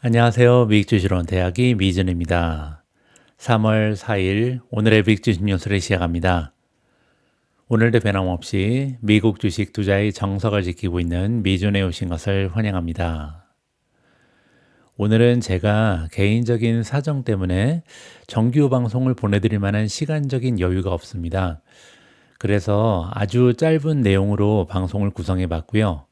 안녕하세요. 미국주식론 대학이 미준입니다. 3월 4일 오늘의 미국주식 뉴스를 시작합니다. 오늘도 변함없이 미국 주식 투자의 정석을 지키고 있는 미준에 오신 것을 환영합니다. 오늘은 제가 개인적인 사정 때문에 정규 방송을 보내드릴 만한 시간적인 여유가 없습니다. 그래서 아주 짧은 내용으로 방송을 구성해 봤고요.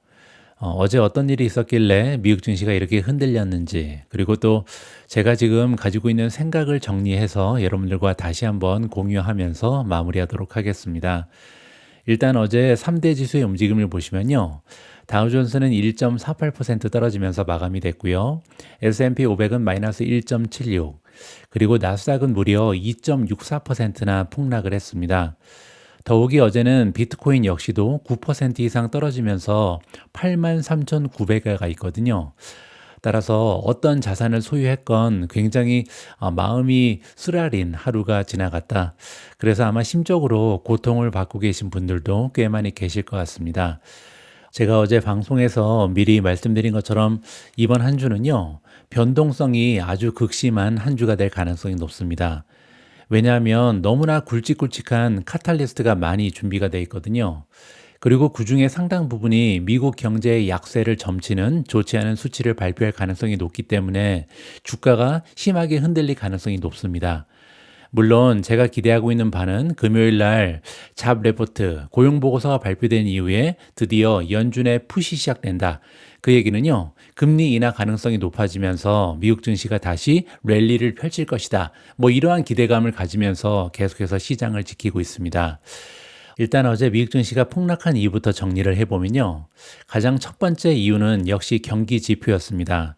어제 어떤 일이 있었길래 미국 증시가 이렇게 흔들렸는지, 그리고 또 제가 지금 가지고 있는 생각을 정리해서 여러분들과 다시 한번 공유하면서 마무리하도록 하겠습니다. 일단 어제 3대 지수의 움직임을 보시면요. 다우존스는 1.48% 떨어지면서 마감이 됐고요. S&P 500은 마이너스 1.76, 그리고 나스닥은 무려 2.64%나 폭락을 했습니다. 더욱이 어제는 비트코인 역시도 9% 이상 떨어지면서 83,900가 있거든요. 따라서 어떤 자산을 소유했건 굉장히 마음이 쓰라린 하루가 지나갔다. 그래서 아마 심적으로 고통을 받고 계신 분들도 꽤 많이 계실 것 같습니다. 제가 어제 방송에서 미리 말씀드린 것처럼 이번 한 주는요, 변동성이 아주 극심한 한 주가 될 가능성이 높습니다. 왜냐하면 너무나 굵직굵직한 카탈리스트가 많이 준비가 돼 있거든요. 그리고 그 중에 상당 부분이 미국 경제의 약세를 점치는 좋지 않은 수치를 발표할 가능성이 높기 때문에 주가가 심하게 흔들릴 가능성이 높습니다. 물론 제가 기대하고 있는 바는 금요일 날 잡 레포트 고용보고서가 발표된 이후에 드디어 연준의 푸시 시작된다. 그 얘기는요, 금리 인하 가능성이 높아지면서 미국 증시가 다시 랠리를 펼칠 것이다. 이러한 기대감을 가지면서 계속해서 시장을 지키고 있습니다. 일단 어제 미국 증시가 폭락한 이유부터 정리를 해보면요. 가장 첫 번째 이유는 역시 경기 지표였습니다.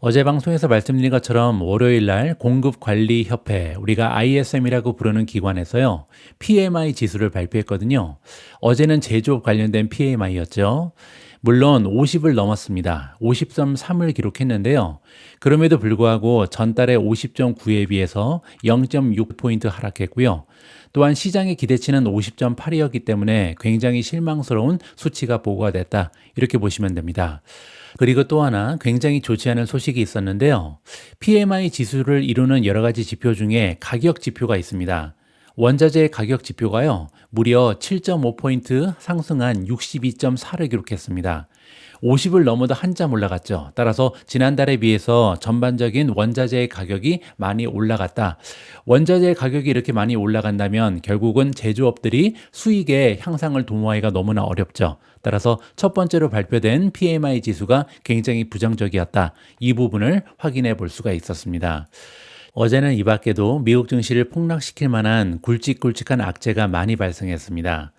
어제 방송에서 말씀드린 것처럼 월요일 날 공급관리협회, 우리가 ISM이라고 부르는 기관에서요, PMI 지수를 발표했거든요. 어제는 제조업 관련된 PMI였죠. 물론 50을 넘었습니다. 50.3을 기록했는데요. 그럼에도 불구하고 전달의 50.9에 비해서 0.6포인트 하락했고요. 또한 시장의 기대치는 50.8이었기 때문에 굉장히 실망스러운 수치가 보고가 됐다. 이렇게 보시면 됩니다. 그리고 또 하나 굉장히 좋지 않은 소식이 있었는데요. PMI 지수를 이루는 여러 가지 지표 중에 가격 지표가 있습니다. 원자재 가격 지표가요, 무려 7.5포인트 상승한 62.4를 기록했습니다. 50을 넘어도 한참 올라갔죠. 따라서 지난달에 비해서 전반적인 원자재의 가격이 많이 올라갔다. 원자재 가격이 이렇게 많이 올라간다면 결국은 제조업들이 수익의 향상을 도모하기가 너무나 어렵죠. 따라서 첫 번째로 발표된 PMI 지수가 굉장히 부정적이었다. 이 부분을 확인해 볼 수가 있었습니다. 어제는 이 밖에도 미국 증시를 폭락시킬 만한 굵직굵직한 악재가 많이 발생했습니다.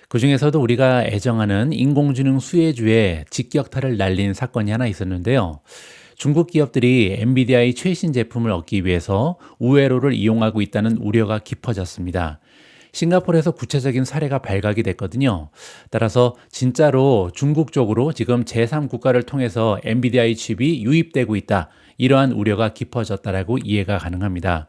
그 중에서도 우리가 애정하는 인공지능 수혜주에 직격탄을 날린 사건이 하나 있었는데요. 중국 기업들이 엔비디아의 최신 제품을 얻기 위해서 우회로를 이용하고 있다는 우려가 깊어졌습니다. 싱가포르에서 구체적인 사례가 발각이 됐거든요. 따라서 진짜로 중국 쪽으로 지금 제3국가를 통해서 엔비디아의 칩이 유입되고 있다. 이러한 우려가 깊어졌다라고 이해가 가능합니다.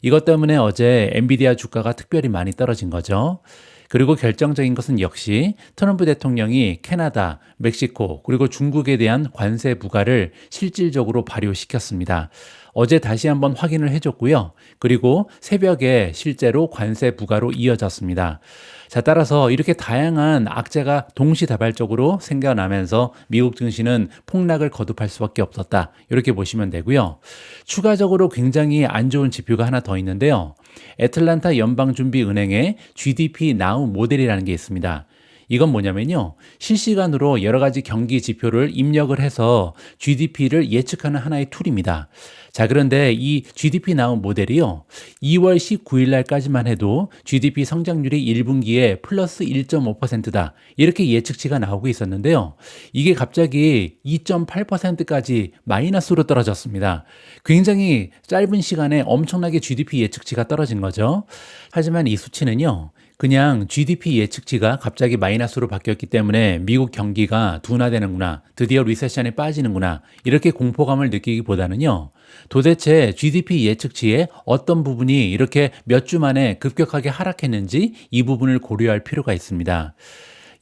이것 때문에 어제 엔비디아 주가가 특별히 많이 떨어진 거죠. 그리고 결정적인 것은 역시 트럼프 대통령이 캐나다, 멕시코, 그리고 중국에 대한 관세 부과를 실질적으로 발효시켰습니다. 어제 다시 한번 확인을 해줬고요. 그리고 새벽에 실제로 관세 부과로 이어졌습니다. 자, 따라서 이렇게 다양한 악재가 동시다발적으로 생겨나면서 미국 증시는 폭락을 거듭할 수밖에 없었다. 이렇게 보시면 되고요. 추가적으로 굉장히 안 좋은 지표가 하나 더 있는데요. 애틀란타 연방준비은행의 GDP Now 모델이라는 게 있습니다. 이건 뭐냐면요, 실시간으로 여러 가지 경기 지표를 입력을 해서 GDP를 예측하는 하나의 툴입니다. 자, 그런데 이 GDP Now 모델이요, 2월 19일 날까지만 해도 GDP 성장률이 1분기에 플러스 1.5%다. 이렇게 예측치가 나오고 있었는데요. 이게 갑자기 2.8%까지 마이너스로 떨어졌습니다. 굉장히 짧은 시간에 엄청나게 GDP 예측치가 떨어진 거죠. 하지만 이 수치는요, 그냥 GDP 예측치가 갑자기 마이너스로 바뀌었기 때문에 미국 경기가 둔화되는구나, 드디어 리세션에 빠지는구나, 이렇게 공포감을 느끼기보다는요, 도대체 GDP 예측치의 어떤 부분이 이렇게 몇 주 만에 급격하게 하락했는지 이 부분을 고려할 필요가 있습니다.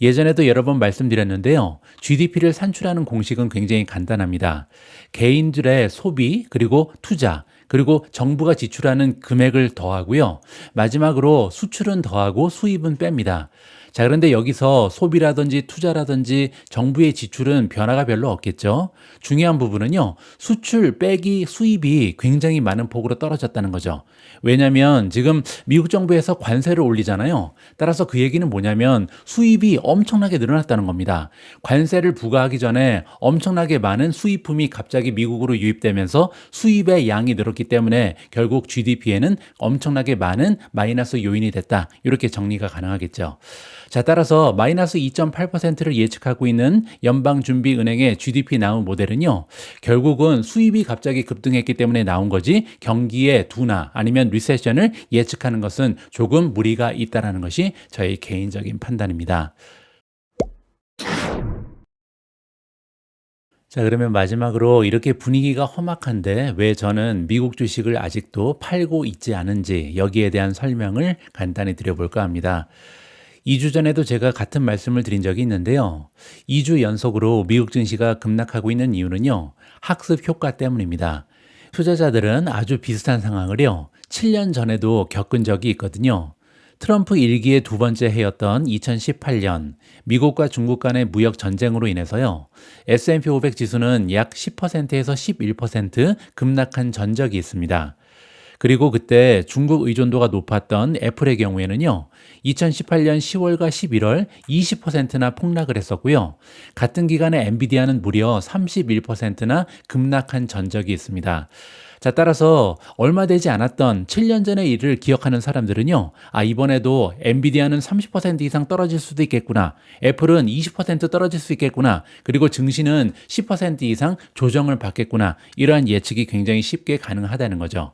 예전에도 여러 번 말씀드렸는데요. GDP를 산출하는 공식은 굉장히 간단합니다. 개인들의 소비, 그리고 투자, 그리고 정부가 지출하는 금액을 더하고요. 마지막으로 수출은 더하고 수입은 뺍니다. 자, 그런데 여기서 소비라든지 투자라든지 정부의 지출은 변화가 별로 없겠죠. 중요한 부분은요, 수출 빼기 수입이 굉장히 많은 폭으로 떨어졌다는 거죠. 왜냐하면 지금 미국 정부에서 관세를 올리잖아요. 따라서 그 얘기는 뭐냐면 수입이 엄청나게 늘어났다는 겁니다. 관세를 부과하기 전에 엄청나게 많은 수입품이 갑자기 미국으로 유입되면서 수입의 양이 늘었기 때문에 결국 GDP에는 엄청나게 많은 마이너스 요인이 됐다. 이렇게 정리가 가능하겠죠. 자, 따라서 마이너스 2.8%를 예측하고 있는 연방준비은행의 GDP 나우 모델은요, 결국은 수입이 갑자기 급등했기 때문에 나온 거지 경기의 둔화 아니면 리세션을 예측하는 것은 조금 무리가 있다는 것이 저의 개인적인 판단입니다. 자, 그러면 마지막으로 이렇게 분위기가 험악한데 왜 저는 미국 주식을 아직도 팔고 있지 않은지 여기에 대한 설명을 간단히 드려볼까 합니다. 2주 전에도 제가 같은 말씀을 드린 적이 있는데요. 2주 연속으로 미국 증시가 급락하고 있는 이유는요, 학습 효과 때문입니다. 투자자들은 아주 비슷한 상황을요, 7년 전에도 겪은 적이 있거든요. 트럼프 일기의 두 번째 해였던 2018년 미국과 중국 간의 무역 전쟁으로 인해서요, S&P 500 지수는 약 10%에서 11% 급락한 전적이 있습니다. 그리고 그때 중국 의존도가 높았던 애플의 경우에는요, 2018년 10월과 11월 20%나 폭락을 했었고요. 같은 기간에 엔비디아는 무려 31%나 급락한 전적이 있습니다. 자, 따라서 얼마 되지 않았던 7년 전의 일을 기억하는 사람들은요, 이번에도 엔비디아는 30% 이상 떨어질 수도 있겠구나. 애플은 20% 떨어질 수 있겠구나. 그리고 증시는 10% 이상 조정을 받겠구나. 이러한 예측이 굉장히 쉽게 가능하다는 거죠.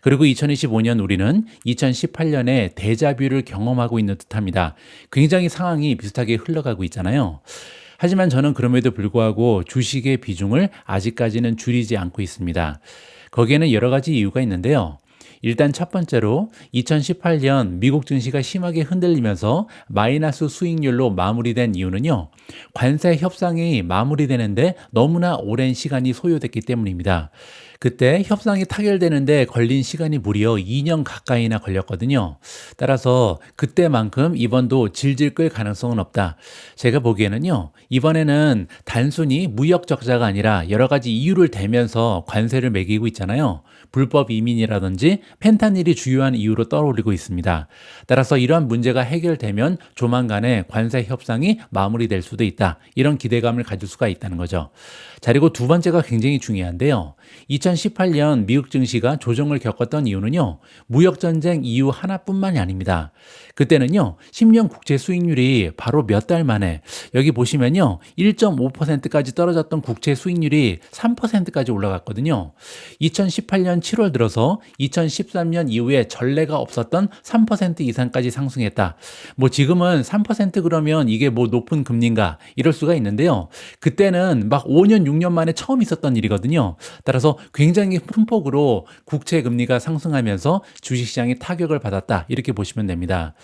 그리고 2025년 우리는 2018년에 데자뷰를 경험하고 있는 듯합니다. 굉장히 상황이 비슷하게 흘러가고 있잖아요. 하지만 저는 그럼에도 불구하고 주식의 비중을 아직까지는 줄이지 않고 있습니다. 거기에는 여러 가지 이유가 있는데요. 일단 첫 번째로 2018년 미국 증시가 심하게 흔들리면서 마이너스 수익률로 마무리된 이유는요, 관세 협상이 마무리되는데 너무나 오랜 시간이 소요됐기 때문입니다. 그때 협상이 타결되는데 걸린 시간이 무려 2년 가까이나 걸렸거든요. 따라서 그때만큼 이번도 질질 끌 가능성은 없다. 제가 보기에는요, 이번에는 단순히 무역 적자가 아니라 여러 가지 이유를 대면서 관세를 매기고 있잖아요. 불법 이민이라든지 펜타닐이 주요한 이유로 떠오르고 있습니다. 따라서 이러한 문제가 해결되면 조만간에 관세 협상이 마무리될 수도 있다. 이런 기대감을 가질 수가 있다는 거죠. 자, 그리고 두 번째가 굉장히 중요한데요. 2018년 미국 증시가 조정을 겪었던 이유는요, 무역전쟁 이유 하나뿐만이 아닙니다. 그때는요, 10년 국채 수익률이 바로 몇 달 만에, 여기 보시면요, 1.5%까지 떨어졌던 국채 수익률이 3%까지 올라갔거든요. 2018년 7월 들어서 2013년 이후에 전례가 없었던 3% 이상까지 상승했다. 뭐 지금은 3% 그러면 이게 뭐 높은 금리인가 이럴 수가 있는데요. 그때는 막 5년, 6년 만에 처음 있었던 일이거든요. 따라서 굉장히 큰 폭으로 국채 금리가 상승하면서 주식시장이 타격을 받았다. 이렇게 보시면 됩니다.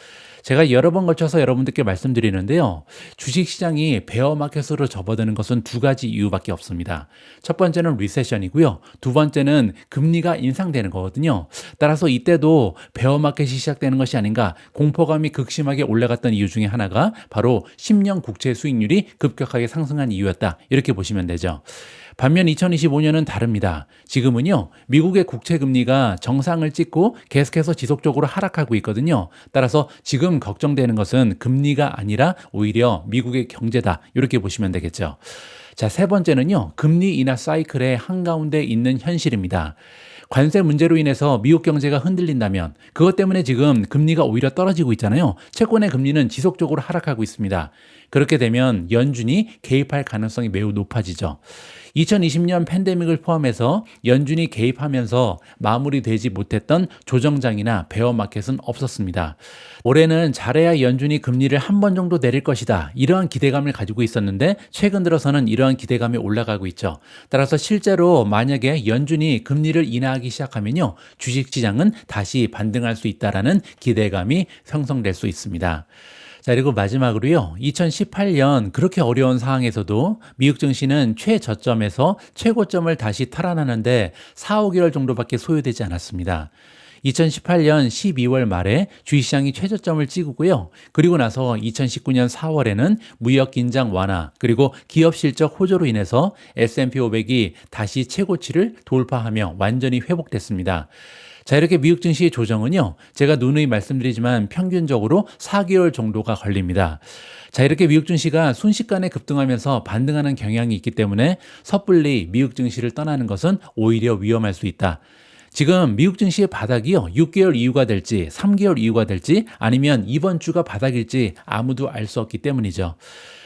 제가 여러 번 걸쳐서 여러분들께 말씀드리는데요. 주식시장이 베어마켓으로 접어드는 것은 두 가지 이유밖에 없습니다. 첫 번째는 리세션이고요. 두 번째는 금리가 인상되는 거거든요. 따라서 이때도 베어마켓이 시작되는 것이 아닌가, 공포감이 극심하게 올라갔던 이유 중에 하나가 바로 10년 국채 수익률이 급격하게 상승한 이유였다. 이렇게 보시면 되죠. 반면 2025년은 다릅니다. 지금은요, 미국의 국채 금리가 정상을 찍고 계속해서 지속적으로 하락하고 있거든요. 따라서 지금 걱정되는 것은 금리가 아니라 오히려 미국의 경제다. 이렇게 보시면 되겠죠. 자, 세 번째는요, 금리 인하 사이클의 한가운데 있는 현실입니다. 관세 문제로 인해서 미국 경제가 흔들린다면 그것 때문에 지금 금리가 오히려 떨어지고 있잖아요. 채권의 금리는 지속적으로 하락하고 있습니다. 그렇게 되면 연준이 개입할 가능성이 매우 높아지죠. 2020년 팬데믹을 포함해서 연준이 개입하면서 마무리되지 못했던 조정장이나 베어마켓은 없었습니다. 올해는 잘해야 연준이 금리를 한 번 정도 내릴 것이다. 이러한 기대감을 가지고 있었는데 최근 들어서는 이러한 기대감이 올라가고 있죠. 따라서 실제로 만약에 연준이 금리를 인하하기 시작하면요, 주식시장은 다시 반등할 수 있다라는 기대감이 형성될 수 있습니다. 자, 그리고 마지막으로요. 2018년 그렇게 어려운 상황에서도 미국 증시는 최저점에서 최고점을 다시 탈환하는데 4, 5개월 정도밖에 소요되지 않았습니다. 2018년 12월 말에 주식시장이 최저점을 찍고요. 그리고 나서 2019년 4월에는 무역 긴장 완화 그리고 기업 실적 호조로 인해서 S&P 500이 다시 최고치를 돌파하며 완전히 회복됐습니다. 자, 이렇게 미국 증시의 조정은요, 제가 누누이 말씀드리지만 평균적으로 4개월 정도가 걸립니다. 자, 이렇게 미국 증시가 순식간에 급등하면서 반등하는 경향이 있기 때문에 섣불리 미국 증시를 떠나는 것은 오히려 위험할 수 있다. 지금 미국 증시의 바닥이요, 6개월 이후가 될지 3개월 이후가 될지 아니면 이번 주가 바닥일지 아무도 알 수 없기 때문이죠.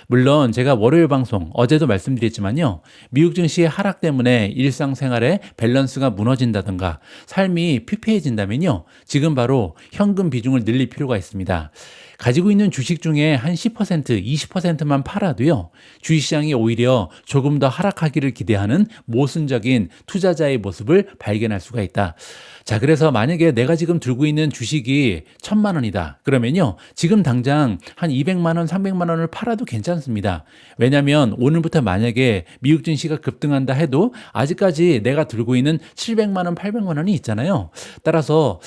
물론 제가 월요일 방송 어제도 말씀드렸지만요. 미국 증시의 하락 때문에 일상생활의 밸런스가 무너진다든가 삶이 피폐해진다면요. 지금 바로 현금 비중을 늘릴 필요가 있습니다. 가지고 있는 주식 중에 한 10%, 20%만 팔아도요. 주식시장이 오히려 조금 더 하락하기를 기대하는 모순적인 투자자의 모습을 발견할 수가 있다. 자, 그래서 만약에 내가 지금 들고 있는 주식이 1,000만 원이다. 그러면요. 지금 당장 한 200만 원, 300만 원을 팔아도 괜찮습니다. 왜냐하면 오늘부터 만약에 미국 증시가 급등한다 해도 아직까지 내가 들고 있는 700만 원, 800만 원이 있잖아요. 따라서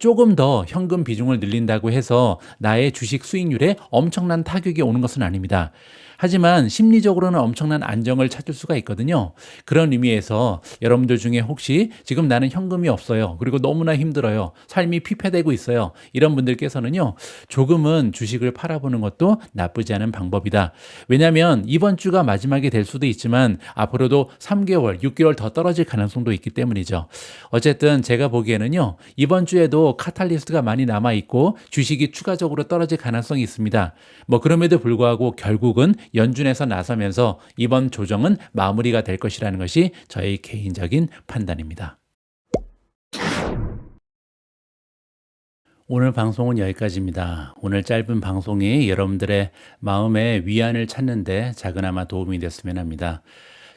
조금 더 현금 비중을 늘린다고 해서 나의 주식 수익률에 엄청난 타격이 오는 것은 아닙니다. 하지만 심리적으로는 엄청난 안정을 찾을 수가 있거든요. 그런 의미에서 여러분들 중에 혹시 지금 나는 현금이 없어요. 그리고 너무나 힘들어요. 삶이 피폐되고 있어요. 이런 분들께서는요. 조금은 주식을 팔아보는 것도 나쁘지 않은 방법이다. 왜냐하면 이번 주가 마지막이 될 수도 있지만 앞으로도 3개월, 6개월 더 떨어질 가능성도 있기 때문이죠. 어쨌든 제가 보기에는요. 이번 주에도 카탈리스트가 많이 남아있고 주식이 추가적으로 떨어질 가능성이 있습니다. 그럼에도 불구하고 결국은 연준에서 나서면서 이번 조정은 마무리가 될 것이라는 것이 저의 개인적인 판단입니다. 오늘 방송은 여기까지입니다. 오늘 짧은 방송이 여러분들의 마음의 위안을 찾는데 작은아마 도움이 됐으면 합니다.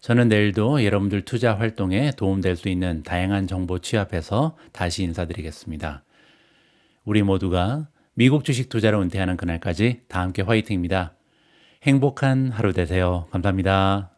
저는 내일도 여러분들 투자 활동에 도움될 수 있는 다양한 정보 취합해서 다시 인사드리겠습니다. 우리 모두가 미국 주식 투자로 은퇴하는 그날까지 다 함께 화이팅입니다. 행복한 하루 되세요. 감사합니다.